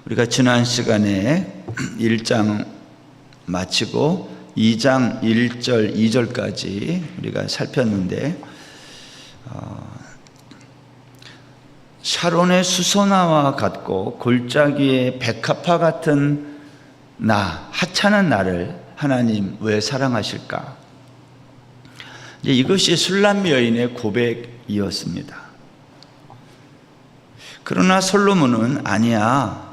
우리가 지난 시간에 1장 마치고 2장 1절, 2절까지 우리가 살폈는데 샤론의 수소나와 같고 골짜기의 백합화 같은 나, 하찮은 나를 하나님 왜 사랑하실까? 이것이 술람 여인의 고백이었습니다. 그러나 솔로몬은 아니야.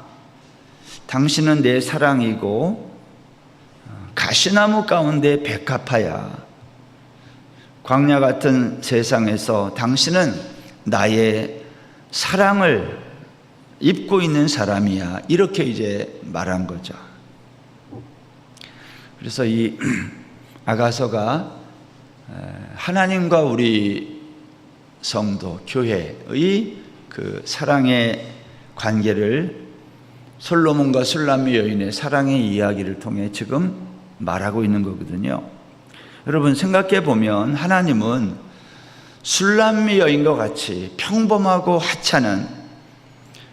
당신은 내 사랑이고 가시나무 가운데 백합화야. 광야 같은 세상에서 당신은 나의 사랑을 입고 있는 사람이야. 이렇게 이제 말한 거죠. 그래서 이 아가서가 하나님과 우리 성도, 교회의 그 사랑의 관계를 솔로몬과 술람 여인의 사랑의 이야기를 통해 지금 말하고 있는 거거든요. 여러분 생각해 보면 하나님은 술람 여인과 같이 평범하고 하찮은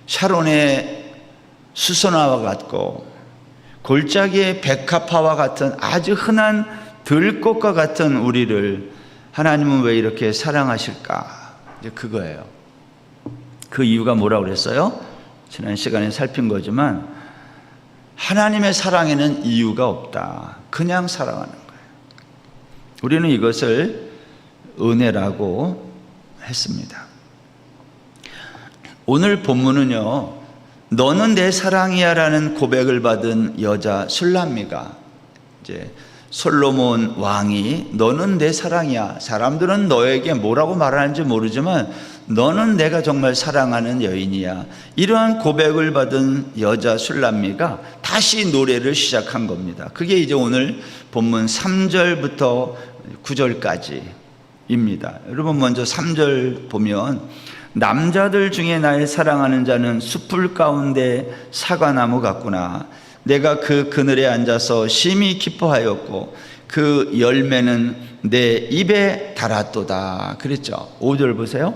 샤론의 수소나와 같고 골짜기의 백합화와 같은 아주 흔한 들꽃과 같은 우리를 하나님은 왜 이렇게 사랑하실까? 이제 그거예요. 그 이유가 뭐라고 그랬어요? 지난 시간에 살핀 거지만 하나님의 사랑에는 이유가 없다. 그냥 사랑하는 거예요. 우리는 이것을 은혜라고 했습니다. 오늘 본문은요, 너는 내 사랑이야 라는 고백을 받은 여자 술람미가 이제 솔로몬 왕이 너는 내 사랑이야. 사람들은 너에게 뭐라고 말하는지 모르지만 너는 내가 정말 사랑하는 여인이야. 이러한 고백을 받은 여자 술람미가 다시 노래를 시작한 겁니다. 그게 이제 오늘 본문 3절부터 9절까지입니다. 여러분 먼저 3절 보면 남자들 중에 나의 사랑하는 자는 숲풀 가운데 사과나무 같구나. 내가 그 그늘에 앉아서 심히 기뻐하였고 그 열매는 내 입에 달았도다. 그랬죠. 5절 보세요.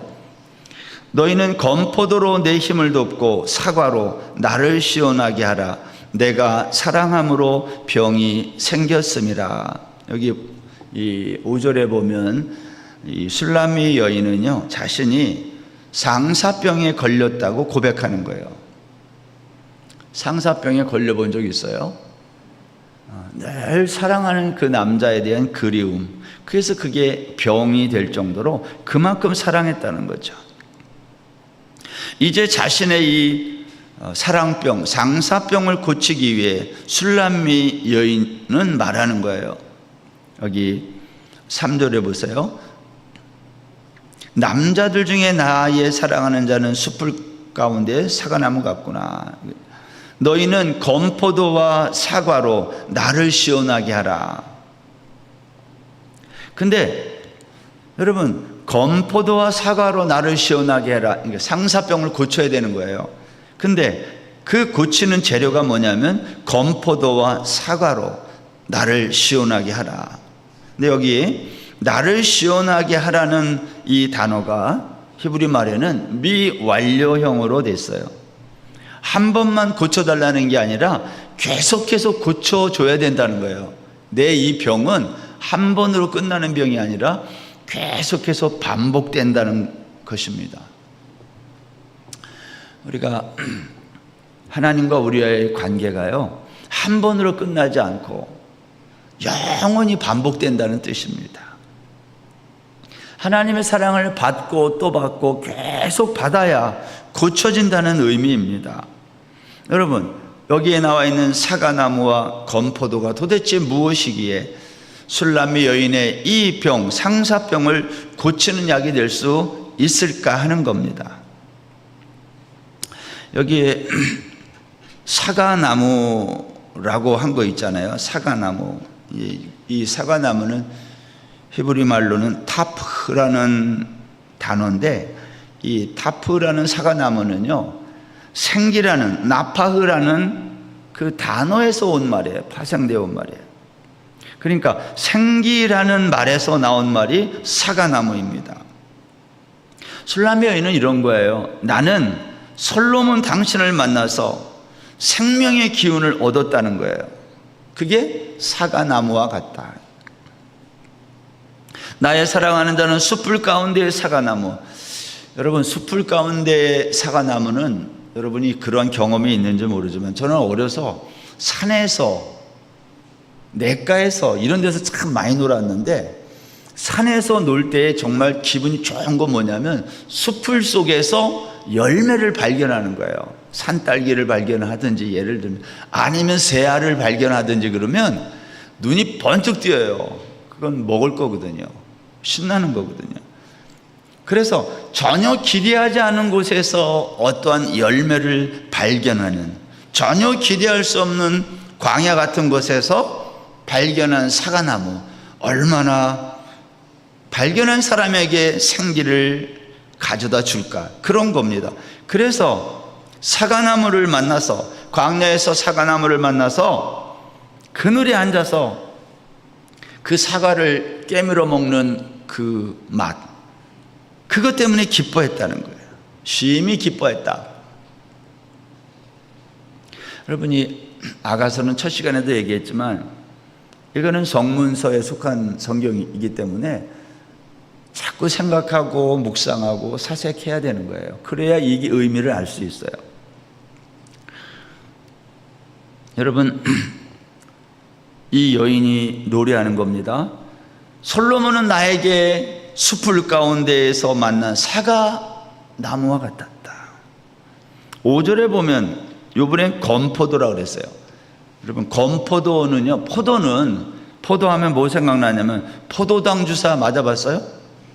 너희는 건포도로 내 힘을 돕고 사과로 나를 시원하게 하라. 내가 사랑함으로 병이 생겼음이라. 여기 이 5절에 보면 이 술람미 여인은요, 자신이 상사병에 걸렸다고 고백하는 거예요. 상사병에 걸려본 적 있어요? 늘 사랑하는 그 남자에 대한 그리움, 그래서 그게 병이 될 정도로 그만큼 사랑했다는 거죠. 이제 자신의 이 사랑병, 상사병을 고치기 위해 술람미 여인은 말하는 거예요. 여기 3절에 보세요. 남자들 중에 나의 사랑하는 자는 숲풀 가운데 사과나무 같구나. 너희는 건포도와 사과로 나를 시원하게 하라. 근데 여러분, 건포도와 사과로 나를 시원하게 해라. 그러니까 상사병을 고쳐야 되는 거예요. 근데 그 고치는 재료가 뭐냐면 건포도와 사과로 나를 시원하게 하라. 근데 여기 나를 시원하게 하라는 이 단어가 히브리 말에는 미완료형으로 됐어요. 한 번만 고쳐달라는 게 아니라 계속해서 고쳐줘야 된다는 거예요. 내 이 병은 한 번으로 끝나는 병이 아니라 계속해서 반복된다는 것입니다. 우리가 하나님과 우리의 관계가요, 한 번으로 끝나지 않고 영원히 반복된다는 뜻입니다. 하나님의 사랑을 받고 또 받고 계속 받아야 고쳐진다는 의미입니다. 여러분, 여기에 나와 있는 사과나무와 건포도가 도대체 무엇이기에 술람미 여인의 이 병, 상사병을 고치는 약이 될 수 있을까 하는 겁니다. 여기에 사과나무라고 한 거 있잖아요. 사과나무. 이 사과나무는 히브리 말로는 타프라는 단어인데, 이 타프라는 사과나무는요, 생기라는, 나파흐라는 그 단어에서 온 말이에요. 파생되어 온 말이에요. 그러니까 생기라는 말에서 나온 말이 사과나무입니다. 술람미 여인은 이런 거예요. 나는 솔로몬 당신을 만나서 생명의 기운을 얻었다는 거예요. 그게 사과나무와 같다. 나의 사랑하는 자는 숯불 가운데의 사과나무. 여러분, 숯불 가운데의 사과나무는 여러분이 그러한 경험이 있는지 모르지만 저는 어려서 산에서 냇가에서 이런 데서 참 많이 놀았는데, 산에서 놀 때 정말 기분이 좋은 건 뭐냐면 숲풀 속에서 열매를 발견하는 거예요. 산딸기를 발견하든지, 예를 들면 아니면 새알을 발견하든지, 그러면 눈이 번쩍 띄어요. 그건 먹을 거거든요. 신나는 거거든요. 그래서 전혀 기대하지 않은 곳에서 어떠한 열매를 발견하는, 전혀 기대할 수 없는 광야 같은 곳에서 발견한 사과나무, 얼마나 발견한 사람에게 생기를 가져다 줄까, 그런 겁니다. 그래서 사과나무를 만나서, 광야에서 사과나무를 만나서 그늘에 앉아서 그 사과를 깨물어 먹는 그 맛, 그것 때문에 기뻐했다는 거예요. 심히 기뻐했다. 여러분이 아가서는 첫 시간에도 얘기했지만 이거는 성문서에 속한 성경이기 때문에 자꾸 생각하고 묵상하고 사색해야 되는 거예요. 그래야 이게 의미를 알 수 있어요. 여러분, 이 여인이 노래하는 겁니다. 솔로몬은 나에게 숲풀 가운데에서 만난 사과나무와 같았다. 5절에 보면 이번엔 건포도라고 그랬어요. 여러분, 건포도는요, 포도하면 뭐 생각나냐면 포도당 주사 맞아봤어요?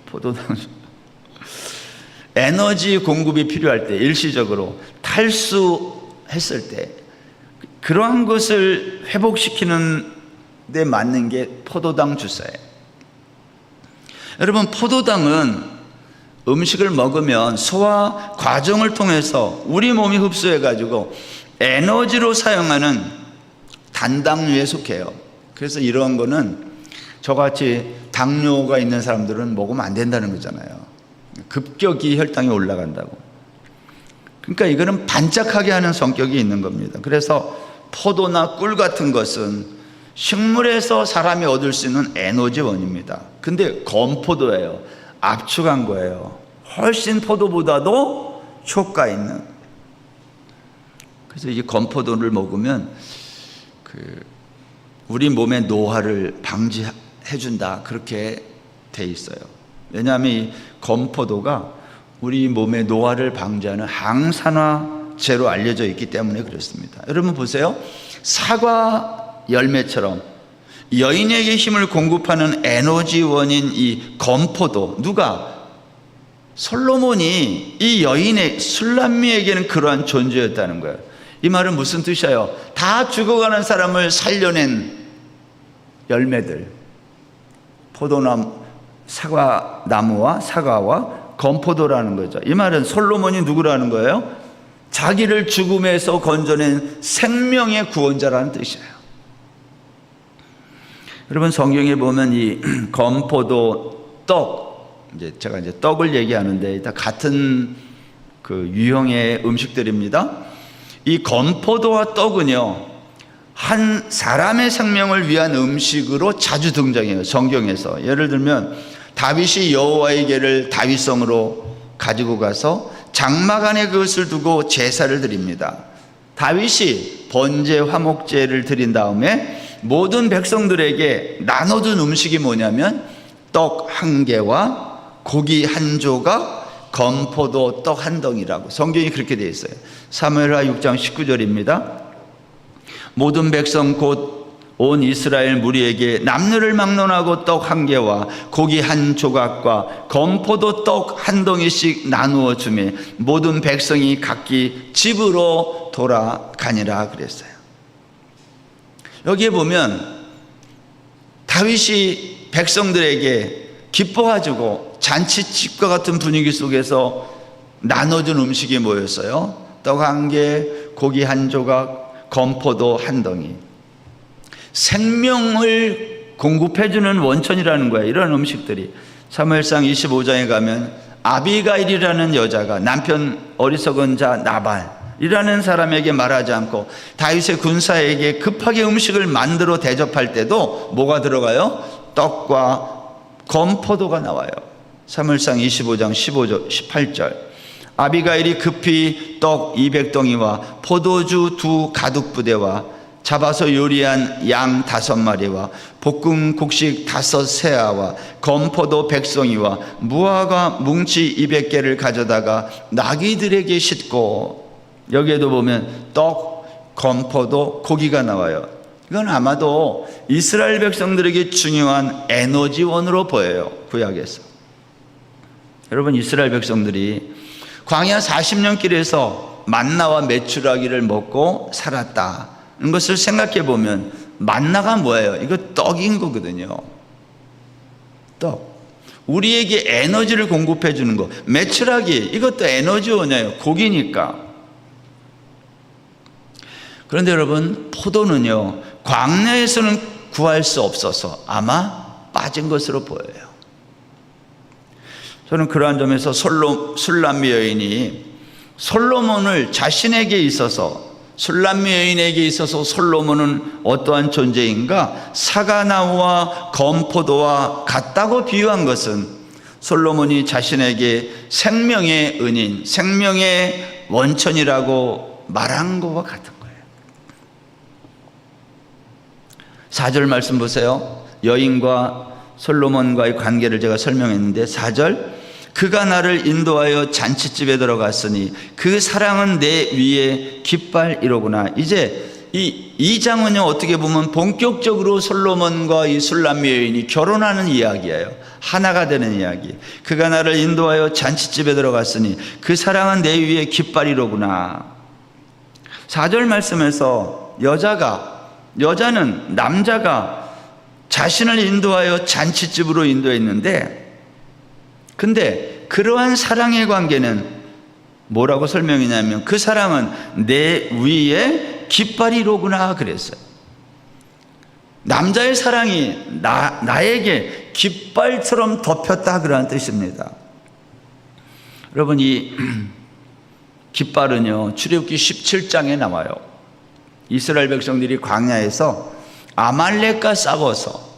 포도당 주사. 에너지 공급이 필요할 때, 일시적으로 탈수했을 때 그러한 것을 회복시키는 데 맞는 게 포도당 주사예요. 여러분, 포도당은 음식을 먹으면 소화 과정을 통해서 우리 몸이 흡수해 가지고 에너지로 사용하는 단당류에 속해요. 그래서 이런 거는 저같이 당뇨가 있는 사람들은 먹으면 안 된다는 거잖아요. 급격히 혈당이 올라간다고. 그러니까 이거는 반짝하게 하는 성격이 있는 겁니다. 그래서 포도나 꿀 같은 것은 식물에서 사람이 얻을 수 있는 에너지원입니다. 근데 건포도예요. 압축한 거예요. 훨씬 포도보다도 효과 있는. 그래서 이 건포도를 먹으면 우리 몸의 노화를 방지해 준다, 그렇게 돼 있어요. 왜냐하면 이 건포도가 우리 몸의 노화를 방지하는 항산화제로 알려져 있기 때문에 그렇습니다. 여러분 보세요. 사과 열매처럼 여인에게 힘을 공급하는 에너지원인 이 건포도, 누가? 솔로몬이 이 여인의, 술람미에게는 그러한 존재였다는 거예요. 이 말은 무슨 뜻이에요? 다 죽어가는 사람을 살려낸 열매들, 포도나무, 사과나무와 사과와 건포도라는 거죠. 이 말은 솔로몬이 누구라는 거예요? 자기를 죽음에서 건져낸 생명의 구원자라는 뜻이에요. 여러분, 성경에 보면 이 건포도 떡, 제가 떡을 얘기하는데 다 같은 그 유형의 음식들입니다. 이 건포도와 떡은요, 한 사람의 생명을 위한 음식으로 자주 등장해요, 성경에서. 예를 들면 다윗이 여호와의 궤를 다윗성으로 가지고 가서 장막 안에 그것을 두고 제사를 드립니다. 다윗이 번제 화목제를 드린 다음에 모든 백성들에게 나눠준 음식이 뭐냐면 떡 한 개와 고기 한 조각, 건포도 떡 한 덩이라고 성경이 그렇게 되어 있어요. 사무엘하 6장 19절입니다. 모든 백성 곧 온 이스라엘 무리에게 남녀를 막론하고 떡 한 개와 고기 한 조각과 건포도 떡 한 덩이씩 나누어 주매 모든 백성이 각기 집으로 돌아가니라 그랬어요. 여기에 보면 다윗이 백성들에게 기뻐가지고 잔치집과 같은 분위기 속에서 나눠준 음식이 뭐였어요? 떡 한 개, 고기 한 조각, 건포도 한 덩이. 생명을 공급해주는 원천이라는 거예요, 이런 음식들이. 사무엘상 25장에 가면 아비가일이라는 여자가 남편 어리석은 자 나발, 일하는 사람에게 말하지 않고 다윗의 군사에게 급하게 음식을 만들어 대접할 때도 뭐가 들어가요? 떡과 건포도가 나와요. 사무엘상 25장 18절. 아비가일이 급히 떡 200덩이와 포도주 2 가득 부대와 잡아서 요리한 양 5마리와 볶은 곡식 5 세아와 건포도 100송이와 무화과 뭉치 200개를 가져다가 나귀들에게 싣고, 여기에도 보면 떡, 건포도, 고기가 나와요. 이건 아마도 이스라엘 백성들에게 중요한 에너지원으로 보여요, 구약에서. 여러분, 이스라엘 백성들이 광야 40년 길에서 만나와 메추라기를 먹고 살았다 는 것을 생각해 보면 만나가 뭐예요? 이거 떡인 거거든요. 떡. 우리에게 에너지를 공급해 주는 거. 메추라기, 이것도 에너지원이에요. 고기니까. 그런데 여러분, 포도는요, 광야에서는 구할 수 없어서 아마 빠진 것으로 보여요. 저는 그러한 점에서 술람미 여인이 솔로몬을 자신에게 있어서, 술람미 여인에게 있어서 솔로몬은 어떠한 존재인가? 사과나무와 건포도와 같다고 비유한 것은 솔로몬이 자신에게 생명의 은인, 생명의 원천이라고 말한 것과 같은 거예요. 4절 말씀 보세요. 여인과 솔로몬과의 관계를 제가 설명했는데 4절, 그가 나를 인도하여 잔치집에 들어갔으니 그 사랑은 내 위에 깃발이로구나. 이제 이 장은요, 어떻게 보면 본격적으로 솔로몬과 이 술람미 여인이 결혼하는 이야기예요. 하나가 되는 이야기. 그가 나를 인도하여 잔치집에 들어갔으니 그 사랑은 내 위에 깃발이로구나. 4절 말씀에서 여자는 남자가 자신을 인도하여 잔치집으로 인도했는데, 근데 그러한 사랑의 관계는 뭐라고 설명이냐면 그 사랑은 내 위에 깃발이로구나 그랬어요. 남자의 사랑이 나에게 깃발처럼 덮였다, 그러한 뜻입니다. 여러분, 이 깃발은요, 출애굽기 17장에 나와요. 이스라엘 백성들이 광야에서 아말렉과 싸워서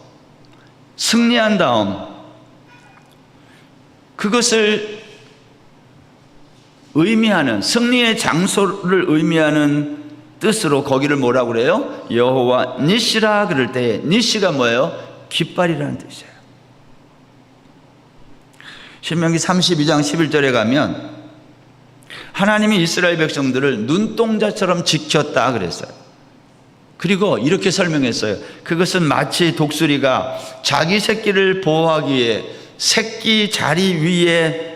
승리한 다음 그것을 의미하는, 승리의 장소를 의미하는 뜻으로 거기를 뭐라고 그래요? 여호와 니시라 그럴 때, 니시가 뭐예요? 깃발이라는 뜻이에요. 신명기 32장 11절에 가면 하나님이 이스라엘 백성들을 눈동자처럼 지켰다 그랬어요. 그리고 이렇게 설명했어요. 그것은 마치 독수리가 자기 새끼를 보호하기 위해 새끼 자리 위에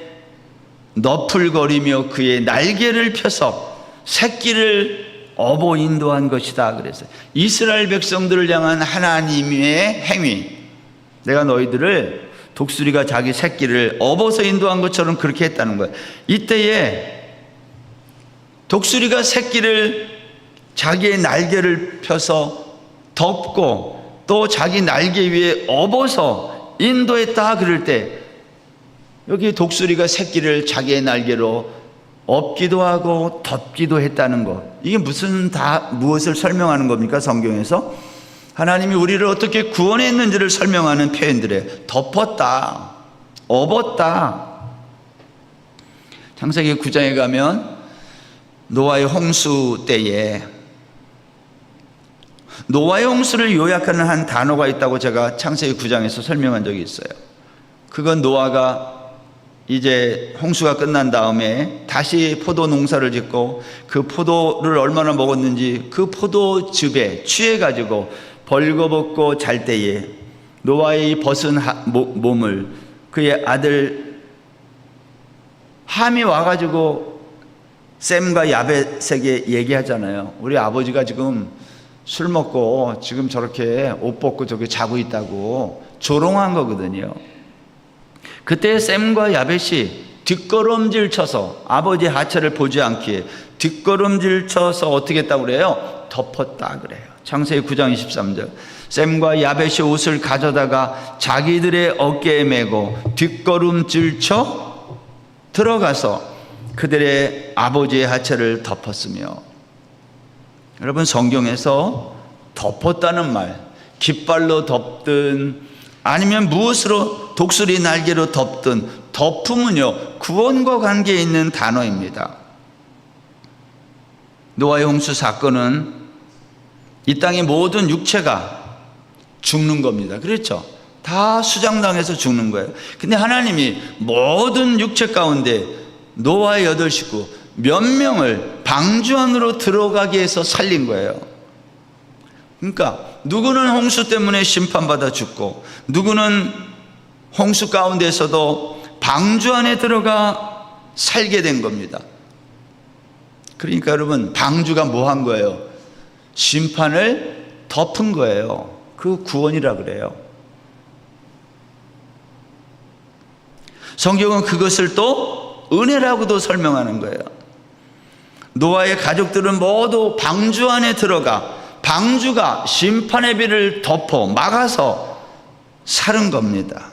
너풀거리며 그의 날개를 펴서 새끼를 업어 인도한 것이다 그랬어요. 이스라엘 백성들을 향한 하나님의 행위, 내가 너희들을 독수리가 자기 새끼를 업어서 인도한 것처럼 그렇게 했다는 거예요. 이때에 독수리가 새끼를 자기의 날개를 펴서 덮고 또 자기 날개 위에 업어서 인도했다 그럴 때, 여기 독수리가 새끼를 자기의 날개로 업기도 하고 덮기도 했다는 것, 이게 무엇을 설명하는 겁니까? 성경에서 하나님이 우리를 어떻게 구원했는지를 설명하는 표현들에 덮었다, 업었다. 창세기 9장에 가면 노아의 홍수 때에 노아의 홍수를 요약하는 한 단어가 있다고 제가 창세기 9장에서 설명한 적이 있어요. 그건 노아가 이제 홍수가 끝난 다음에 다시 포도 농사를 짓고 그 포도를 얼마나 먹었는지 그 포도즙에 취해가지고 벌거벗고 잘 때에 노아의 벗은 몸을 그의 아들 함이 와가지고 셈과 야벳에게 얘기하잖아요. 우리 아버지가 지금 술 먹고 지금 저렇게 옷 벗고 저기 자고 있다고 조롱한 거거든요. 그때 셈과 야벳이 뒷걸음질 쳐서 아버지 하체를 보지 않기에 뒷걸음질 쳐서 어떻게 했다고 그래요? 덮었다 그래요. 창세기 9장 23절. 셈과 야벳이 옷을 가져다가 자기들의 어깨에 메고 뒷걸음질 쳐 들어가서 그들의 아버지의 하체를 덮었으며. 여러분, 성경에서 덮었다는 말, 깃발로 덮든 아니면 무엇으로, 독수리 날개로 덮든, 덮음은요 구원과 관계에 있는 단어입니다. 노아의 홍수 사건은 이 땅의 모든 육체가 죽는 겁니다. 그렇죠? 다 수장당해서 죽는 거예요. 근데 하나님이 모든 육체 가운데 노아의 8식구 몇 명을 방주 안으로 들어가게 해서 살린 거예요. 그러니까 누구는 홍수 때문에 심판받아 죽고, 누구는 홍수 가운데서도 방주 안에 들어가 살게 된 겁니다. 그러니까 여러분, 방주가 뭐 한 거예요? 심판을 덮은 거예요. 그 구원이라 그래요. 성경은 그것을 또 은혜라고도 설명하는 거예요. 노아의 가족들은 모두 방주 안에 들어가, 방주가 심판의 비를 덮어 막아서 살은 겁니다.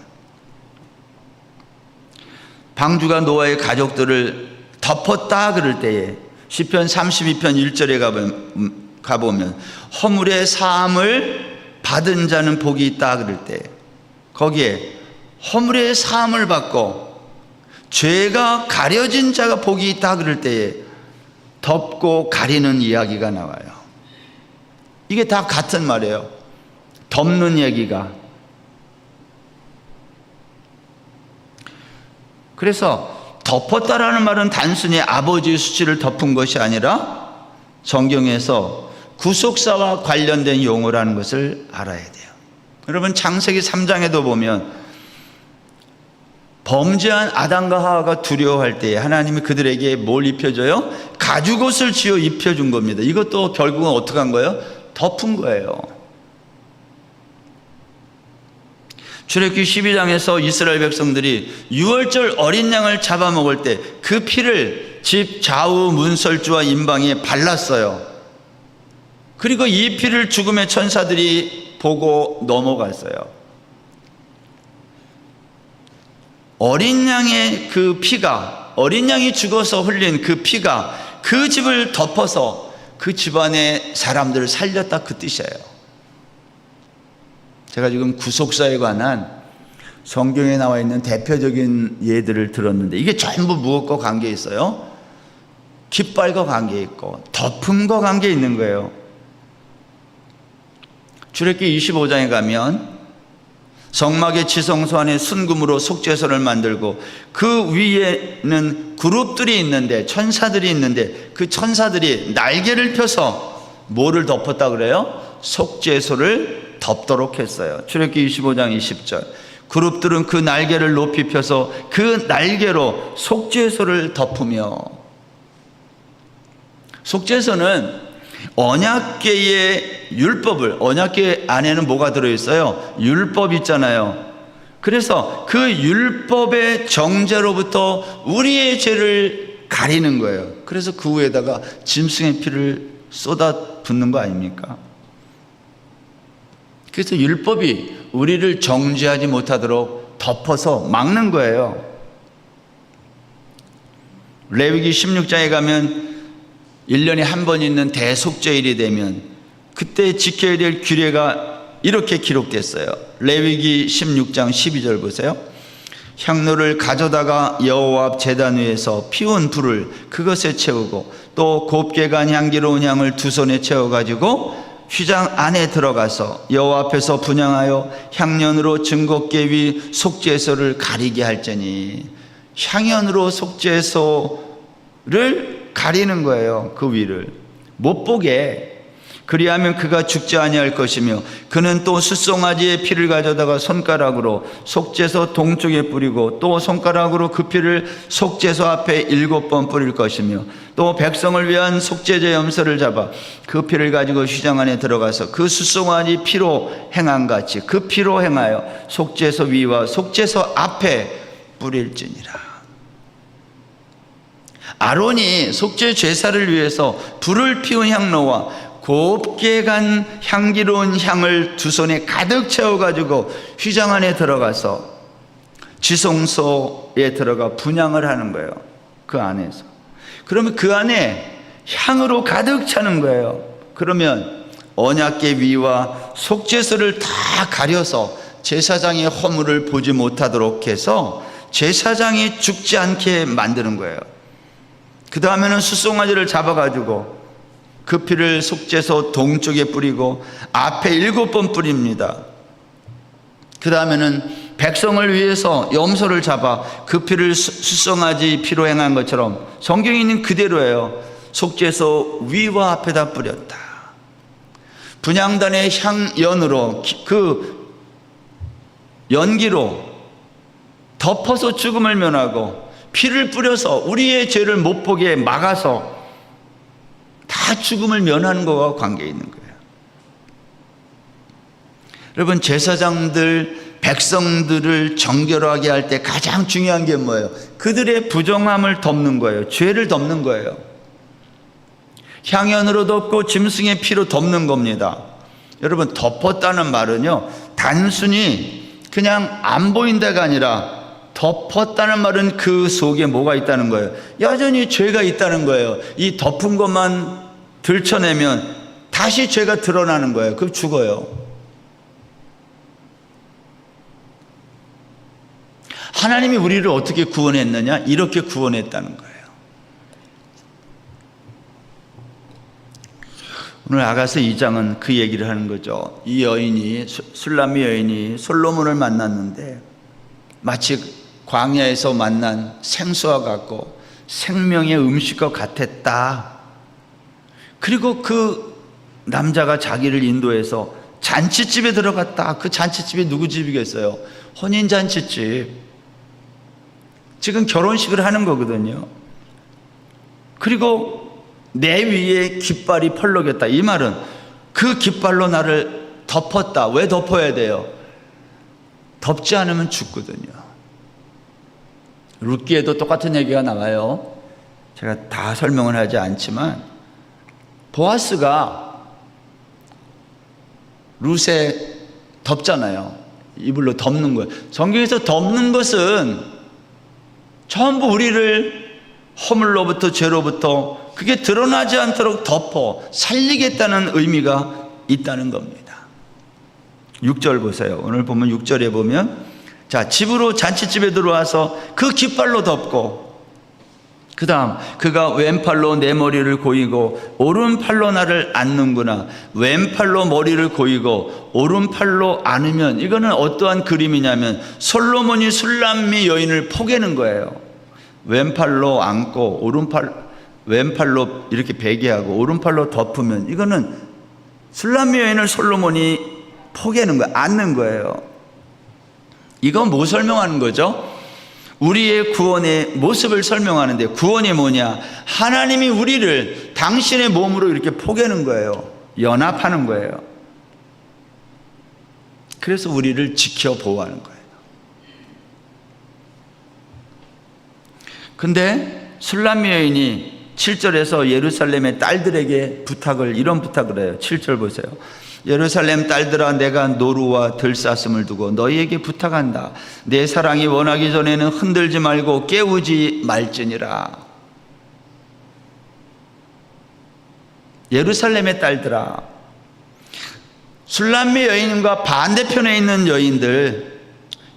방주가 노아의 가족들을 덮었다 그럴 때에 시편 32편 1절에 가보면 허물의 사함을 받은 자는 복이 있다 그럴 때, 거기에 허물의 사함을 받고 죄가 가려진 자가 복이 있다 그럴 때에 덮고 가리는 이야기가 나와요. 이게 다 같은 말이에요. 덮는 얘기가. 그래서 덮었다라는 말은 단순히 아버지의 수치를 덮은 것이 아니라 성경에서 구속사와 관련된 용어라는 것을 알아야 돼요. 여러분, 창세기 3장에도 보면 범죄한 아담과 하와가 두려워할 때에 하나님이 그들에게 뭘 입혀줘요? 가죽옷을 지어 입혀준 겁니다. 이것도 결국은 어떻게 한 거예요? 덮은 거예요. 출애굽기 12장에서 이스라엘 백성들이 유월절 어린 양을 잡아먹을 때 그 피를 집 좌우 문설주와 임방에 발랐어요. 그리고 이 피를 죽음의 천사들이 보고 넘어갔어요. 어린 양의 그 피가, 어린 양이 죽어서 흘린 그 피가 그 집을 덮어서 그 집안의 사람들을 살렸다, 그 뜻이에요. 제가 지금 구속사에 관한 성경에 나와 있는 대표적인 예들을 들었는데 이게 전부 무엇과 관계 있어요? 깃발과 관계 있고 덮음과 관계 있는 거예요. 출애굽기 25장에 가면 성막의 지성소 안에 순금으로 속죄소를 만들고 그 위에는 그룹들이 있는데, 천사들이 있는데 그 천사들이 날개를 펴서 뭐를 덮었다 그래요? 속죄소를 덮도록 했어요. 출애굽기 25장 20절. 그룹들은 그 날개를 높이 펴서 그 날개로 속죄소를 덮으며. 속죄소는 언약궤의 율법을, 언약궤 안에는 뭐가 들어있어요? 율법 있잖아요. 그래서 그 율법의 정죄로부터 우리의 죄를 가리는 거예요. 그래서 그 위에다가 짐승의 피를 쏟아 붓는 거 아닙니까? 그래서 율법이 우리를 정죄하지 못하도록 덮어서 막는 거예요. 레위기 16장에 가면 1년에 한 번 있는 대속죄일이 되면 그때 지켜야 될 규례가 이렇게 기록됐어요. 레위기 16장 12절 보세요. 향로를 가져다가 여호와 앞 제단 위에서 피운 불을 그것에 채우고 또 곱게 간 향기로운 향을 두 손에 채워가지고 휘장 안에 들어가서 여호와 앞에서 분향하여 향년으로 증거궤 위 속죄소를 가리게 할지니. 향연으로 속죄소를 가리는 거예요. 그 위를 못 보게. 그리하면 그가 죽지 아니할 것이며 그는 또 숫송아지의 피를 가져다가 손가락으로 속죄소 동쪽에 뿌리고 또 손가락으로 그 피를 속죄소 앞에 7번 뿌릴 것이며 또 백성을 위한 속죄제 염소를 잡아 그 피를 가지고 휘장 안에 들어가서 그 숫송아지 피로 행한 같이 그 피로 행하여 속죄소 위와 속죄소 앞에 뿌릴지니라. 아론이 속죄 제사를 위해서 불을 피운 향로와 곱게 간 향기로운 향을 두 손에 가득 채워가지고 휘장 안에 들어가서 지성소에 들어가 분향을 하는 거예요. 그 안에서. 그러면 그 안에 향으로 가득 차는 거예요. 그러면 언약궤 위와 속죄소를 다 가려서 제사장의 허물을 보지 못하도록 해서 제사장이 죽지 않게 만드는 거예요. 그 다음에는 숫송아지를 잡아가지고 그 피를 속죄소 동쪽에 뿌리고 앞에 7번 뿌립니다. 그 다음에는 백성을 위해서 염소를 잡아 그 피를 숫송아지 피로 행한 것처럼 성경에 있는 그대로예요. 속죄소 위와 앞에다 뿌렸다. 분향단의 향연으로 그 연기로 덮어서 죽음을 면하고 피를 뿌려서 우리의 죄를 못 보게 막아서 다 죽음을 면하는 것과 관계 있는 거예요. 여러분, 제사장들 백성들을 정결하게 할 때 가장 중요한 게 뭐예요? 그들의 부정함을 덮는 거예요. 죄를 덮는 거예요. 향연으로 덮고 짐승의 피로 덮는 겁니다. 여러분, 덮었다는 말은요, 단순히 그냥 안 보인다가 아니라 덮었다는 말은 그 속에 뭐가 있다는 거예요? 여전히 죄가 있다는 거예요. 이 덮은 것만 들춰내면 다시 죄가 드러나는 거예요. 그럼 죽어요. 하나님이 우리를 어떻게 구원했느냐? 이렇게 구원했다는 거예요. 오늘 아가서 2장은 그 얘기를 하는 거죠. 이 여인이, 술람미 여인이 솔로몬을 만났는데 마치 광야에서 만난 생수와 같고 생명의 음식과 같았다. 그리고 그 남자가 자기를 인도해서 잔치집에 들어갔다. 그 잔치집이 누구 집이겠어요? 혼인잔치집. 지금 결혼식을 하는 거거든요. 그리고 내 위에 깃발이 펄럭였다. 이 말은 그 깃발로 나를 덮었다. 왜 덮어야 돼요? 덮지 않으면 죽거든요. 룻기에도 똑같은 얘기가 나와요. 제가 다 설명을 하지 않지만 보아스가 룻에 덮잖아요. 이불로 덮는 거예요. 성경에서 덮는 것은 전부 우리를 허물로부터 죄로부터 그게 드러나지 않도록 덮어 살리겠다는 의미가 있다는 겁니다. 6절 보세요. 오늘 보면 6절에 보면 자, 집으로 잔치집에 들어와서 그 깃발로 덮고 그 다음 그가 왼팔로 내 머리를 고이고 오른팔로 나를 안는구나. 왼팔로 머리를 고이고 오른팔로 안으면 이거는 어떠한 그림이냐면 솔로몬이 술람미 여인을 포개는 거예요. 왼팔로 안고 왼팔로 이렇게 베개하고 오른팔로 덮으면 이거는 술람미 여인을 솔로몬이 포개는 거예요. 안는 거예요. 이건 뭐 설명하는 거죠? 우리의 구원의 모습을 설명하는데 구원이 뭐냐? 하나님이 우리를 당신의 몸으로 이렇게 포개는 거예요. 연합하는 거예요. 그래서 우리를 지켜 보호하는 거예요. 근데 술람미 여인이 7절에서 예루살렘의 딸들에게 이런 부탁을 해요. 7절 보세요. 예루살렘 딸들아, 내가 노루와 들사슴을 두고 너희에게 부탁한다. 내 사랑이 원하기 전에는 흔들지 말고 깨우지 말지니라. 예루살렘의 딸들아, 술람미 여인과 반대편에 있는 여인들,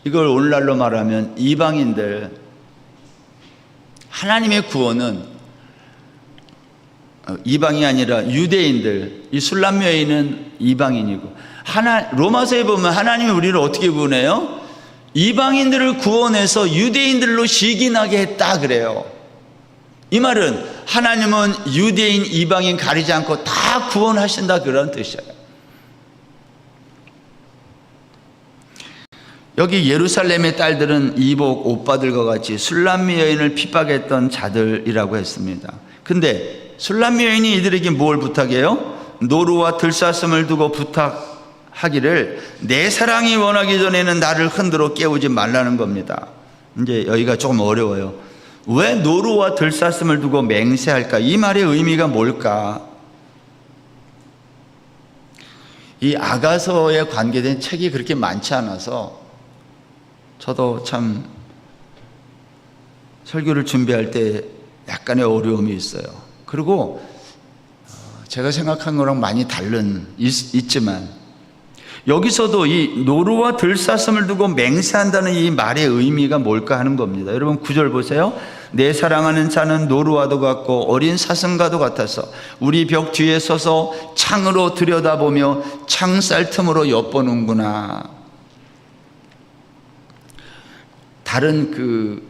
이걸 오늘날로 말하면 이방인들, 하나님의 구원은 이방이 아니라 유대인들, 이 술람미 여인은 이방인이고, 로마서에 보면 하나님이 우리를 어떻게 구원해요? 이방인들을 구원해서 유대인들로 시기나게 했다 그래요. 이 말은 하나님은 유대인, 이방인 가리지 않고 다 구원하신다 그런 뜻이에요. 여기 예루살렘의 딸들은 이복 오빠들과 같이 술람미 여인을 핍박했던 자들이라고 했습니다. 근데 술람미 여인이 이들에게 뭘 부탁해요? 노루와 들사슴을 두고 부탁하기를 내 사랑이 원하기 전에는 나를 흔들어 깨우지 말라는 겁니다. 이제 여기가 조금 어려워요. 왜 노루와 들사슴을 두고 맹세할까? 이 말의 의미가 뭘까? 이 아가서에 관계된 책이 그렇게 많지 않아서 저도 참 설교를 준비할 때 약간의 어려움이 있어요. 그리고 제가 생각한 거랑 많이 있지만 여기서도 이 노루와 들사슴을 두고 맹세한다는 이 말의 의미가 뭘까 하는 겁니다. 여러분 9절 보세요. 내 사랑하는 자는 노루와도 같고 어린 사슴과도 같아서 우리 벽 뒤에 서서 창으로 들여다보며 창살 틈으로 엿보는구나. 다른 그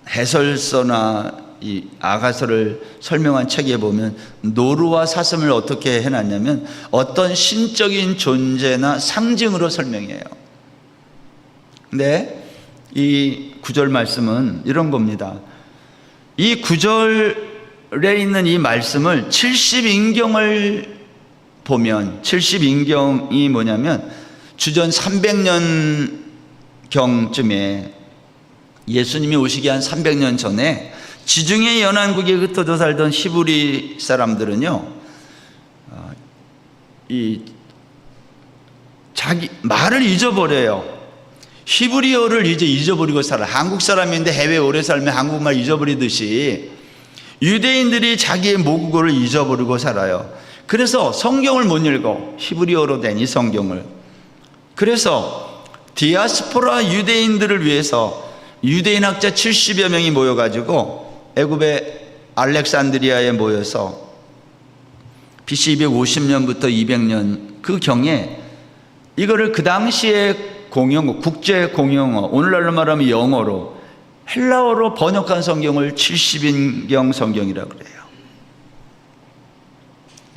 해설서나 이 아가서를 설명한 책에 보면 노루와 사슴을 어떻게 해놨냐면 어떤 신적인 존재나 상징으로 설명해요. 근데 이 9절 말씀은 이런 겁니다. 이 9절에 있는 이 말씀을 70인경을 보면 70인경이 뭐냐면 주전 300년경쯤에 예수님이 오시기 한 300년 전에 지중해 연안국에 흩어져 살던 히브리 사람들은요, 자기 말을 잊어버려요. 히브리어를 이제 잊어버리고 살아. 한국 사람인데 해외 오래 살면 한국말 잊어버리듯이 유대인들이 자기의 모국어를 잊어버리고 살아요. 그래서 성경을 못 읽어. 히브리어로 된 이 성경을. 그래서 디아스포라 유대인들을 위해서 유대인 학자 70여 명이 모여가지고 애굽의 알렉산드리아에 모여서 BC 250년부터 200년 그 경에 이거를 그 당시에 공용어, 국제 공용어, 오늘날로 말하면 영어로 헬라어로 번역한 성경을 70인경 성경이라고 그래요.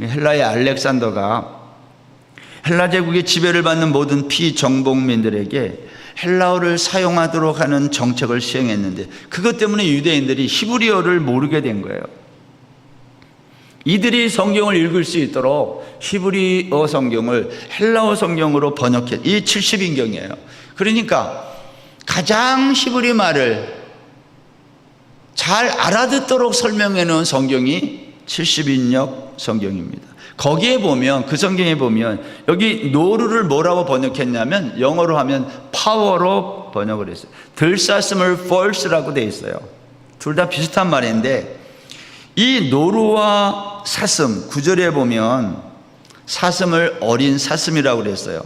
헬라의 알렉산더가 헬라 제국의 지배를 받는 모든 피정복민들에게 헬라어를 사용하도록 하는 정책을 시행했는데 그것 때문에 유대인들이 히브리어를 모르게 된 거예요. 이들이 성경을 읽을 수 있도록 히브리어 성경을 헬라어 성경으로 번역해. 이 70인경이에요. 그러니까 가장 히브리 말을 잘 알아듣도록 설명해 놓은 성경이 70인역 성경입니다. 거기에 보면 그 성경에 보면 여기 노루를 뭐라고 번역했냐면 영어로 하면 파워로 번역을 했어요. 들사슴을 false라고 돼 있어요. 둘 다 비슷한 말인데 이 노루와 사슴 9절에 보면 사슴을 어린 사슴이라고 그랬어요.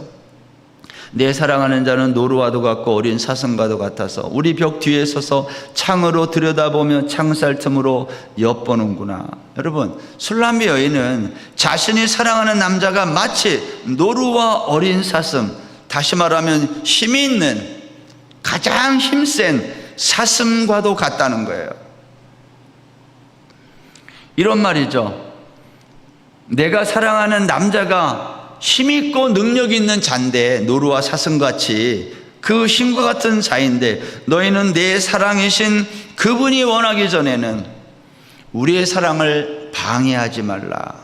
내 사랑하는 자는 노루와도 같고 어린 사슴과도 같아서 우리 벽 뒤에 서서 창으로 들여다보며 창살 틈으로 엿보는구나. 여러분, 술람미 여인은 자신이 사랑하는 남자가 마치 노루와 어린 사슴, 다시 말하면 힘이 있는 가장 힘센 사슴과도 같다는 거예요. 이런 말이죠. 내가 사랑하는 남자가 힘있고 능력 있는 자인데 노루와 사슴같이 그 힘과 같은 자인데 너희는 내 사랑이신 그분이 원하기 전에는 우리의 사랑을 방해하지 말라.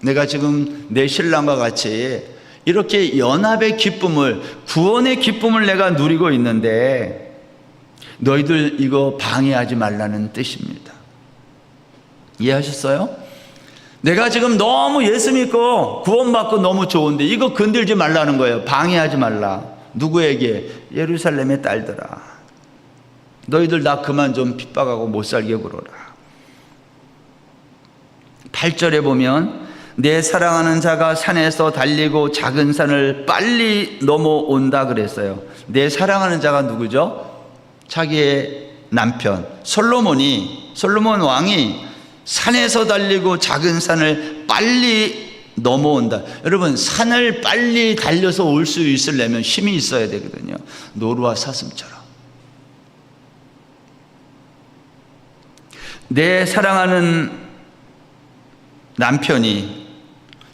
내가 지금 내 신랑과 같이 이렇게 연합의 기쁨을, 구원의 기쁨을 내가 누리고 있는데 너희들 이거 방해하지 말라는 뜻입니다. 이해하셨어요? 내가 지금 너무 예수 믿고 구원받고 너무 좋은데 이거 건들지 말라는 거예요. 방해하지 말라. 누구에게? 예루살렘의 딸들아, 너희들 나 그만 좀 핍박하고 못 살게 굴어라. 8절에 보면 내 사랑하는 자가 산에서 달리고 작은 산을 빨리 넘어온다 그랬어요. 내 사랑하는 자가 누구죠? 자기의 남편 솔로몬 왕이 산에서 달리고 작은 산을 빨리 넘어온다. 여러분, 산을 빨리 달려서 올 수 있으려면 힘이 있어야 되거든요. 노루와 사슴처럼. 내 사랑하는 남편이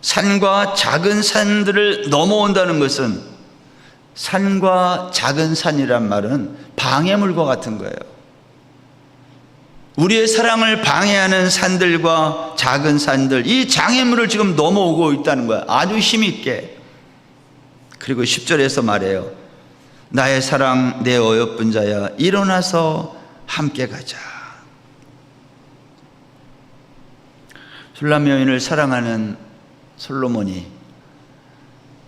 산과 작은 산들을 넘어온다는 것은, 산과 작은 산이란 말은 방해물과 같은 거예요. 우리의 사랑을 방해하는 산들과 작은 산들, 이 장애물을 지금 넘어오고 있다는 거야. 아주 힘있게. 그리고 10절에서 말해요. 나의 사랑 내 어여쁜 자야, 일어나서 함께 가자. 술람 여인을 사랑하는 솔로몬이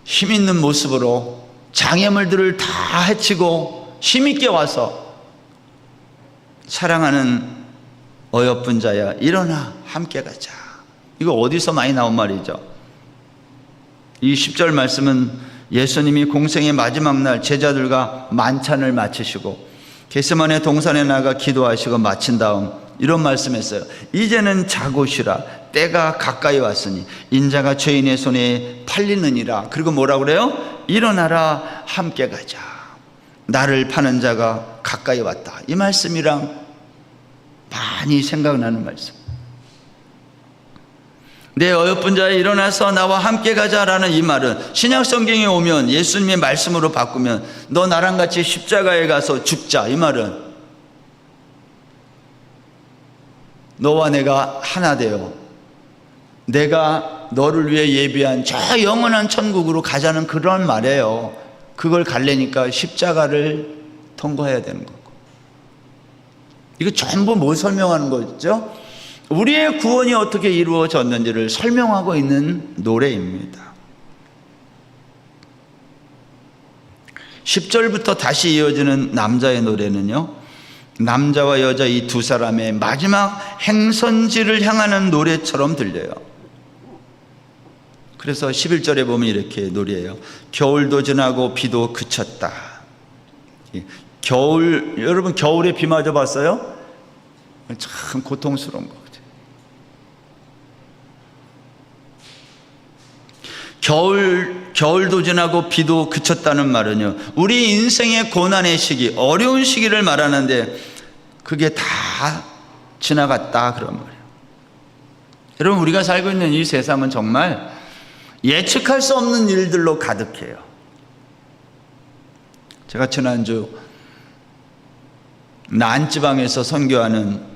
힘있는 모습으로 장애물들을 다 해치고 힘있게 와서 사랑하는 어여쁜 자야 일어나 함께 가자. 이거 어디서 많이 나온 말이죠. 이 10절 말씀은 예수님이 공생의 마지막 날 제자들과 만찬을 마치시고 겟세마네 동산에 나가 기도하시고 마친 다음 이런 말씀했어요. 이제는 자고 쉬라. 때가 가까이 왔으니 인자가 죄인의 손에 팔리느니라. 그리고 뭐라고 그래요? 일어나라 함께 가자. 나를 파는 자가 가까이 왔다. 이 말씀이랑 많이 생각나는 말씀. 내 어여쁜 자에 일어나서 나와 함께 가자라는 이 말은 신약 성경에 오면 예수님의 말씀으로 바꾸면 너 나랑 같이 십자가에 가서 죽자. 이 말은 너와 내가 하나 되어 내가 너를 위해 예비한 저 영원한 천국으로 가자는 그런 말이에요. 그걸 가려니까 십자가를 통과해야 되는 거고. 이거 전부 뭘 설명하는 거죠? 우리의 구원이 어떻게 이루어졌는지를 설명하고 있는 노래입니다. 10절부터 다시 이어지는 남자의 노래는요, 남자와 여자 이 두 사람의 마지막 행선지를 향하는 노래처럼 들려요. 그래서 11절에 보면 이렇게 노래해요. 겨울도 지나고 비도 그쳤다. 겨울, 여러분 겨울에 비 맞아 봤어요? 참 고통스러운 거. 겨울도 지나고 비도 그쳤다는 말은요, 우리 인생의 고난의 시기, 어려운 시기를 말하는데 그게 다 지나갔다 그런 말이에요. 여러분, 우리가 살고 있는 이 세상은 정말 예측할 수 없는 일들로 가득해요. 제가 지난주 난지방에서 선교하는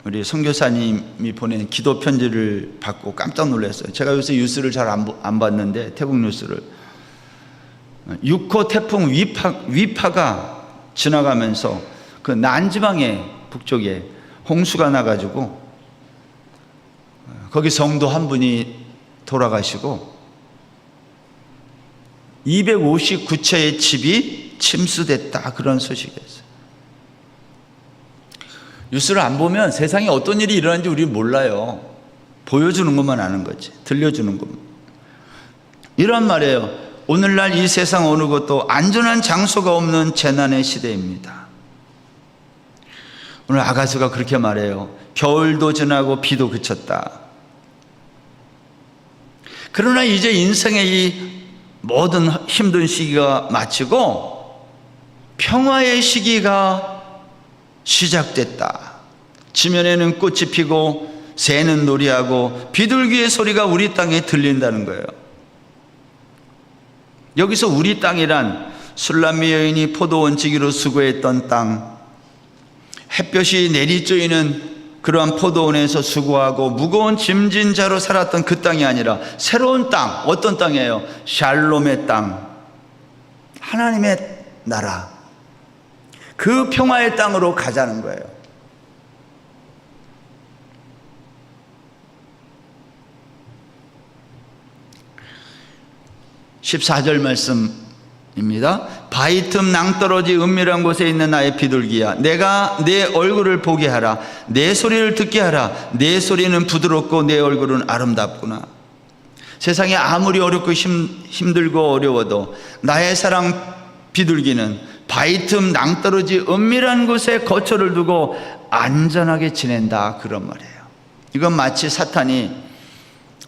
우리 선교사님이 보낸 기도 편지를 받고 깜짝 놀랐어요. 제가 요새 뉴스를 잘 안 봤는데 태국 뉴스를 6호 태풍 위파가 지나가면서 그 난지방의 북쪽에 홍수가 나가지고 거기 성도 한 분이 돌아가시고 259채의 집이 침수됐다 그런 소식이었어요. 뉴스를 안 보면 세상에 어떤 일이 일어나는지 우리 몰라요. 보여주는 것만 아는 거지. 들려주는 것만. 이런 말이에요. 오늘날 이 세상 어느 곳도 안전한 장소가 없는 재난의 시대입니다. 오늘 아가수가 그렇게 말해요. 겨울도 지나고 비도 그쳤다. 그러나 이제 인생의 이 모든 힘든 시기가 마치고 평화의 시기가 시작됐다. 지면에는 꽃이 피고 새는 노래하고 비둘기의 소리가 우리 땅에 들린다는 거예요. 여기서 우리 땅이란 술람미 여인이 포도원 지기로 수고했던 땅, 햇볕이 내리쬐이는 그러한 포도원에서 수고하고 무거운 짐진 자로 살았던 그 땅이 아니라 새로운 땅, 어떤 땅이에요? 샬롬의 땅, 하나님의 나라, 그 평화의 땅으로 가자는 거예요. (14절) 말씀입니다. 바위 틈 낭떠러지 은밀한 곳에 있는 나의 비둘기야, 내가 내 얼굴을 보게 하라. 내 소리를 듣게 하라. 내 소리는 부드럽고 내 얼굴은 아름답구나. 세상에 아무리 어렵고 힘들고 어려워도 나의 사랑 비둘기는 바위 틈 낭떠러지 은밀한 곳에 거처를 두고 안전하게 지낸다 그런 말이에요. 이건 마치 사탄이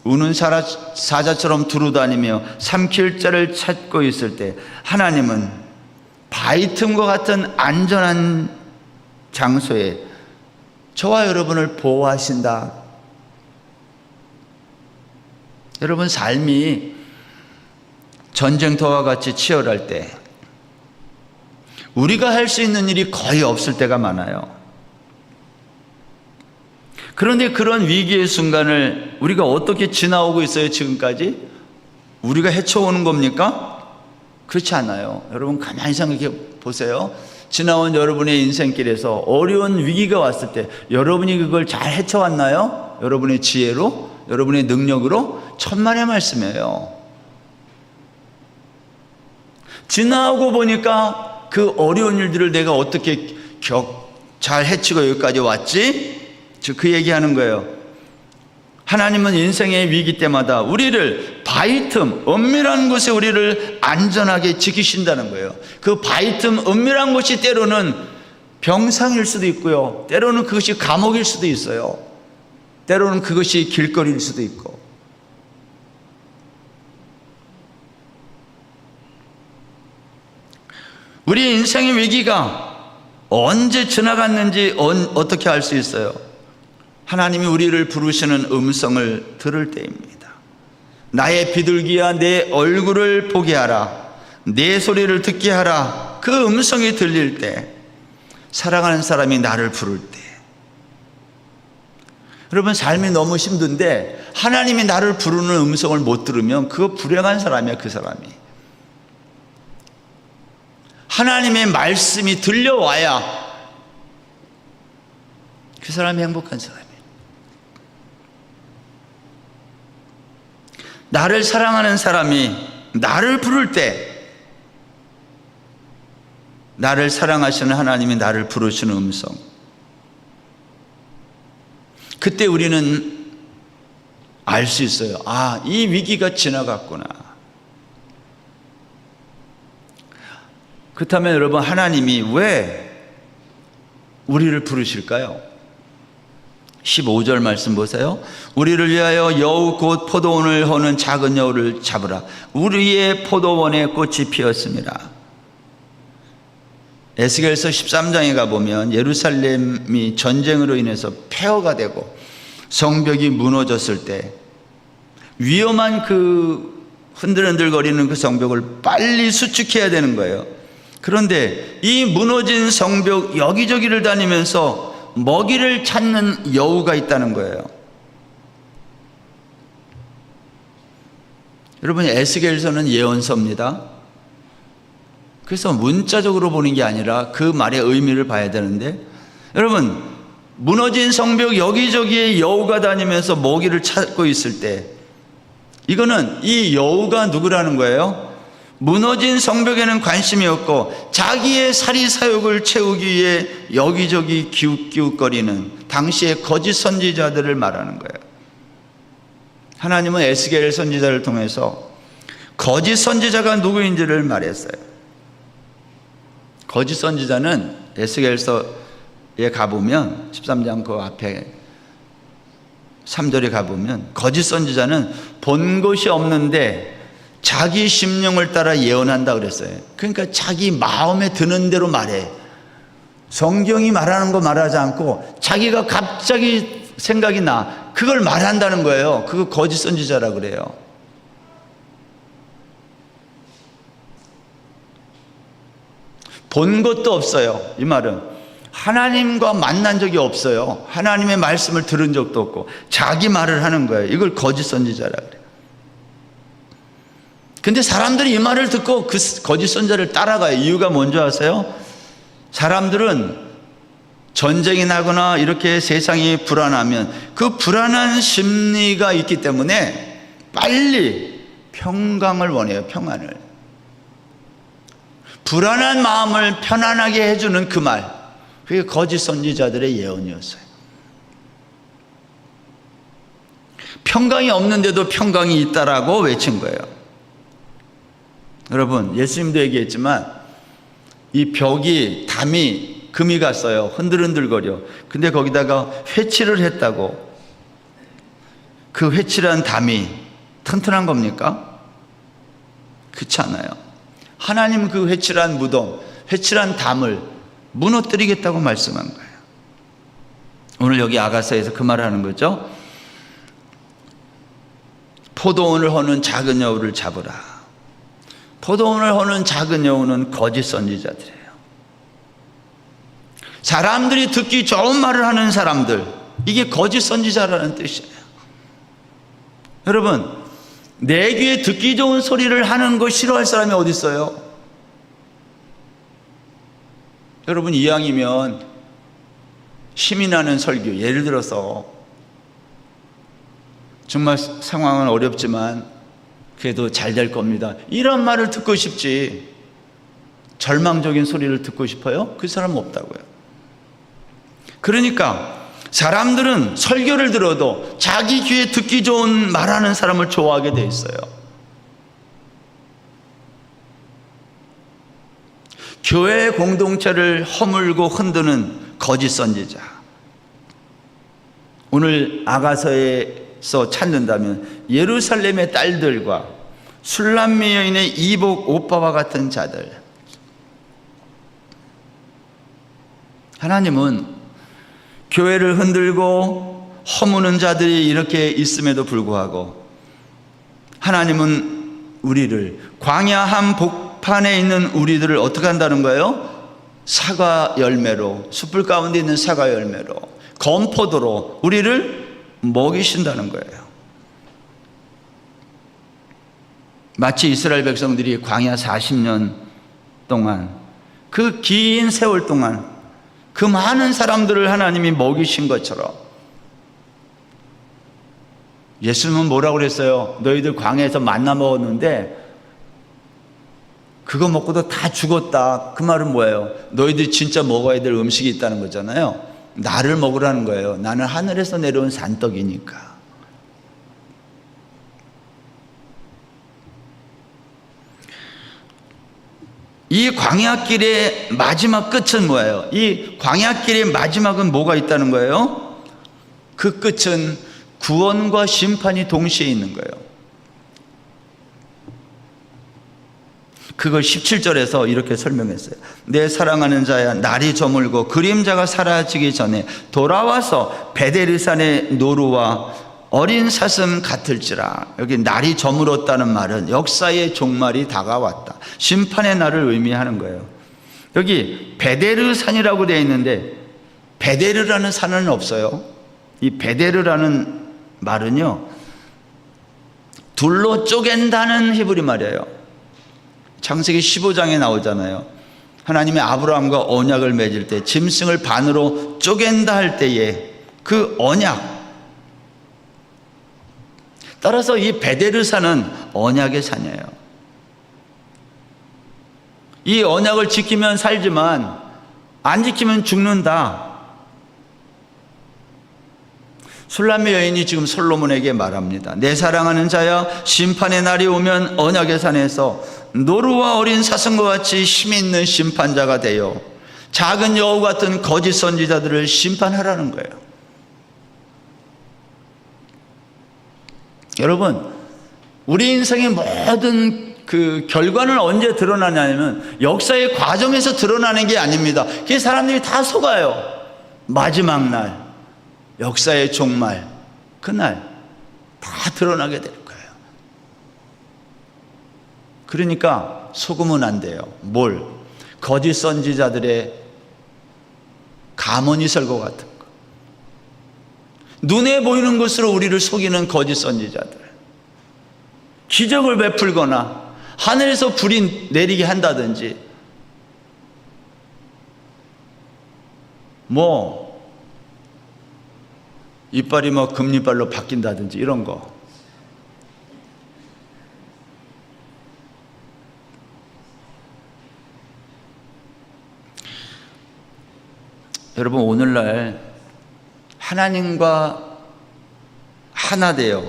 우는 사자처럼 두루다니며 삼킬 자를 찾고 있을 때 하나님은 바위 틈과 같은 안전한 장소에 저와 여러분을 보호하신다. 여러분, 삶이 전쟁터와 같이 치열할 때 우리가 할 수 있는 일이 거의 없을 때가 많아요. 그런데 그런 위기의 순간을 우리가 어떻게 지나오고 있어요? 지금까지? 우리가 헤쳐오는 겁니까? 그렇지 않아요. 여러분 가만히 생각해 보세요. 지나온 여러분의 인생길에서 어려운 위기가 왔을 때 여러분이 그걸 잘 헤쳐왔나요? 여러분의 지혜로? 여러분의 능력으로? 천만의 말씀이에요. 지나오고 보니까 그 어려운 일들을 내가 어떻게 잘 헤치고 여기까지 왔지? 즉 그 얘기하는 거예요. 하나님은 인생의 위기 때마다 우리를 바위 틈, 은밀한 곳에 우리를 안전하게 지키신다는 거예요. 그 바위 틈, 은밀한 곳이 때로는 병상일 수도 있고요. 때로는 그것이 감옥일 수도 있어요. 때로는 그것이 길거리일 수도 있고. 우리 인생의 위기가 언제 지나갔는지 어떻게 알 수 있어요? 하나님이 우리를 부르시는 음성을 들을 때입니다. 나의 비둘기야 내 얼굴을 보게 하라. 내 소리를 듣게 하라. 그 음성이 들릴 때, 사랑하는 사람이 나를 부를 때. 여러분, 삶이 너무 힘든데 하나님이 나를 부르는 음성을 못 들으면 그거 불행한 사람이야. 그 사람이 하나님의 말씀이 들려와야 그 사람이 행복한 사람이에요. 나를 사랑하는 사람이 나를 부를 때, 나를 사랑하시는 하나님이 나를 부르시는 음성, 그때 우리는 알 수 있어요. 아, 이 위기가 지나갔구나. 그렇다면 여러분, 하나님이 왜 우리를 부르실까요? 15절 말씀 보세요. 우리를 위하여 여우 곧 포도원을 허는 작은 여우를 잡으라. 우리의 포도원에 꽃이 피었습니다. 에스겔서 13장에 가보면 예루살렘이 전쟁으로 인해서 폐허가 되고 성벽이 무너졌을 때 위험한 그 흔들흔들거리는 그 성벽을 빨리 수축해야 되는 거예요. 그런데 이 무너진 성벽 여기저기를 다니면서 먹이를 찾는 여우가 있다는 거예요. 여러분, 에스겔서는 예언서입니다. 그래서 문자적으로 보는 게 아니라 그 말의 의미를 봐야 되는데, 여러분, 무너진 성벽 여기저기에 여우가 다니면서 먹이를 찾고 있을 때, 이거는 이 여우가 누구라는 거예요? 무너진 성벽에는 관심이 없고 자기의 사리사욕을 채우기 위해 여기저기 기웃기웃거리는 당시의 거짓 선지자들을 말하는 거예요. 하나님은 에스겔 선지자를 통해서 거짓 선지자가 누구인지를 말했어요. 거짓 선지자는 에스겔서에 가보면 13장 그 앞에 3절에 가보면 거짓 선지자는 본 것이 없는데 자기 심령을 따라 예언한다 그랬어요. 그러니까 자기 마음에 드는 대로 말해. 성경이 말하는 거 말하지 않고 자기가 갑자기 생각이 나, 그걸 말한다는 거예요. 그거 거짓 선지자라 그래요. 본 것도 없어요. 이 말은 하나님과 만난 적이 없어요. 하나님의 말씀을 들은 적도 없고 자기 말을 하는 거예요. 이걸 거짓 선지자라 그래요. 근데 사람들이 이 말을 듣고 그 거짓 선지자를 따라가요. 이유가 뭔지 아세요? 사람들은 전쟁이 나거나 이렇게 세상이 불안하면 그 불안한 심리가 있기 때문에 빨리 평강을 원해요. 평안을. 불안한 마음을 편안하게 해주는 그 말, 그게 거짓 선지자들의 예언이었어요. 평강이 없는데도 평강이 있다라고 외친 거예요. 여러분, 예수님도 얘기했지만 이 벽이 담이 금이 갔어요. 흔들흔들거려. 근데 거기다가 회칠을 했다고. 그 회칠한 담이 튼튼한 겁니까? 그렇지 않아요. 하나님은 그 회칠한 무덤, 회칠한 담을 무너뜨리겠다고 말씀한 거예요. 오늘 여기 아가서에서 그 말을 하는 거죠. 포도원을 허는 작은 여우를 잡으라. 포도원을 허는 작은 여우는 거짓 선지자들이에요. 사람들이 듣기 좋은 말을 하는 사람들, 이게 거짓 선지자라는 뜻이에요. 여러분, 내 귀에 듣기 좋은 소리를 하는 거 싫어할 사람이 어디 있어요? 여러분, 이왕이면 힘이 나는 설교, 예를 들어서 정말 상황은 어렵지만 그래도 잘 될 겁니다, 이런 말을 듣고 싶지, 절망적인 소리를 듣고 싶어요? 그 사람은 없다고요. 그러니까 사람들은 설교를 들어도 자기 귀에 듣기 좋은 말하는 사람을 좋아하게 돼 있어요. 교회 공동체를 허물고 흔드는 거짓 선지자. 오늘 아가서에서 찾는다면 예루살렘의 딸들과 술람미 여인의 이복 오빠와 같은 자들. 하나님은 교회를 흔들고 허무는 자들이 이렇게 있음에도 불구하고 하나님은 우리를 광야 한 복판에 있는 우리들을 어떻게 한다는 거예요? 사과 열매로, 숯불 가운데 있는 사과 열매로, 건포도로 우리를 먹이신다는 거예요. 마치 이스라엘 백성들이 광야 40년 동안, 그 긴 세월 동안 그 많은 사람들을 하나님이 먹이신 것처럼, 예수님은 뭐라고 그랬어요? 너희들 광야에서 만나 먹었는데 그거 먹고도 다 죽었다. 그 말은 뭐예요? 너희들이 진짜 먹어야 될 음식이 있다는 거잖아요. 나를 먹으라는 거예요. 나는 하늘에서 내려온 산떡이니까. 이 광야길의 마지막 끝은 뭐예요? 이 광야길의 마지막은 뭐가 있다는 거예요? 그 끝은 구원과 심판이 동시에 있는 거예요. 그걸 17절에서 이렇게 설명했어요. 내 사랑하는 자야, 날이 저물고 그림자가 사라지기 전에 돌아와서 베데르산의 노루와 어린 사슴 같을지라. 여기 날이 저물었다는 말은 역사의 종말이 다가왔다, 심판의 날을 의미하는 거예요. 여기 베데르산이라고 되어 있는데 베데르라는 산은 없어요. 이 베데르라는 말은요, 둘로 쪼갠다는 히브리 말이에요. 창세기 15장에 나오잖아요. 하나님이 아브라함과 언약을 맺을 때 짐승을 반으로 쪼갠다 할 때에 그 언약, 따라서 이 베데르산은 언약의 산이에요. 이 언약을 지키면 살지만 안 지키면 죽는다. 술람미 여인이 지금 솔로몬에게 말합니다. 내 사랑하는 자야, 심판의 날이 오면 언약의 산에서 노루와 어린 사슴과 같이 힘 있는 심판자가 되어 작은 여우 같은 거짓 선지자들을 심판하라는 거예요. 여러분, 우리 인생의 모든 그 결과는 언제 드러나냐면 역사의 과정에서 드러나는 게 아닙니다. 그게 사람들이 다 속아요. 마지막 날, 역사의 종말, 그날 다 드러나게 될 거예요. 그러니까 속으면 안 돼요. 뭘? 거짓 선지자들의 가문이 설거 같은 거, 눈에 보이는 것으로 우리를 속이는 거짓 선지자들, 기적을 베풀거나 하늘에서 불이 내리게 한다든지, 이빨이 금리빨로 바뀐다든지 이런 거. 여러분, 오늘날 하나님과 하나 되어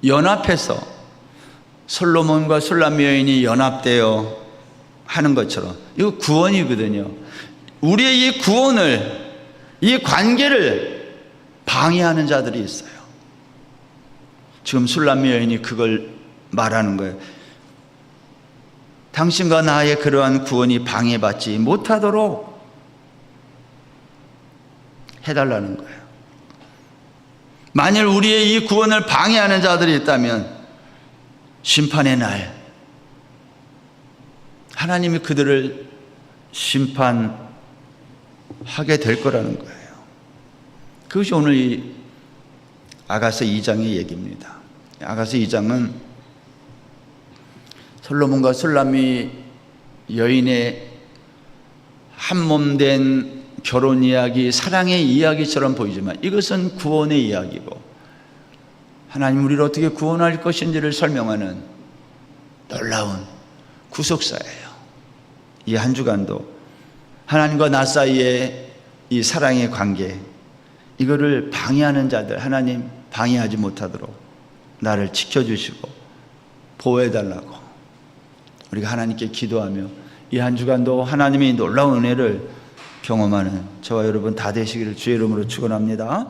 연합해서 솔로몬과 술람미 여인이 연합되어 하는 것처럼 이거 구원이거든요. 우리의 이 구원을, 이 관계를 방해하는 자들이 있어요. 지금 술람미 여인이 그걸 말하는 거예요. 당신과 나의 그러한 구원이 방해받지 못하도록 해달라는 거예요. 만일 우리의 이 구원을 방해하는 자들이 있다면 심판의 날 하나님이 그들을 심판하게 될 거라는 거예요. 그것이 오늘 이 아가서 2장의 얘기입니다. 아가서 2장은 솔로몬과 술람미 여인의 한몸된 결혼 이야기, 사랑의 이야기처럼 보이지만 이것은 구원의 이야기고 하나님 우리를 어떻게 구원할 것인지를 설명하는 놀라운 구속사예요. 이 한 주간도 하나님과 나 사이의 이 사랑의 관계, 이거를 방해하는 자들 하나님 방해하지 못하도록 나를 지켜주시고 보호해달라고 우리가 하나님께 기도하며 이 한 주간도 하나님의 놀라운 은혜를 경험하는 저와 여러분 다 되시기를 주의 이름으로 축원합니다.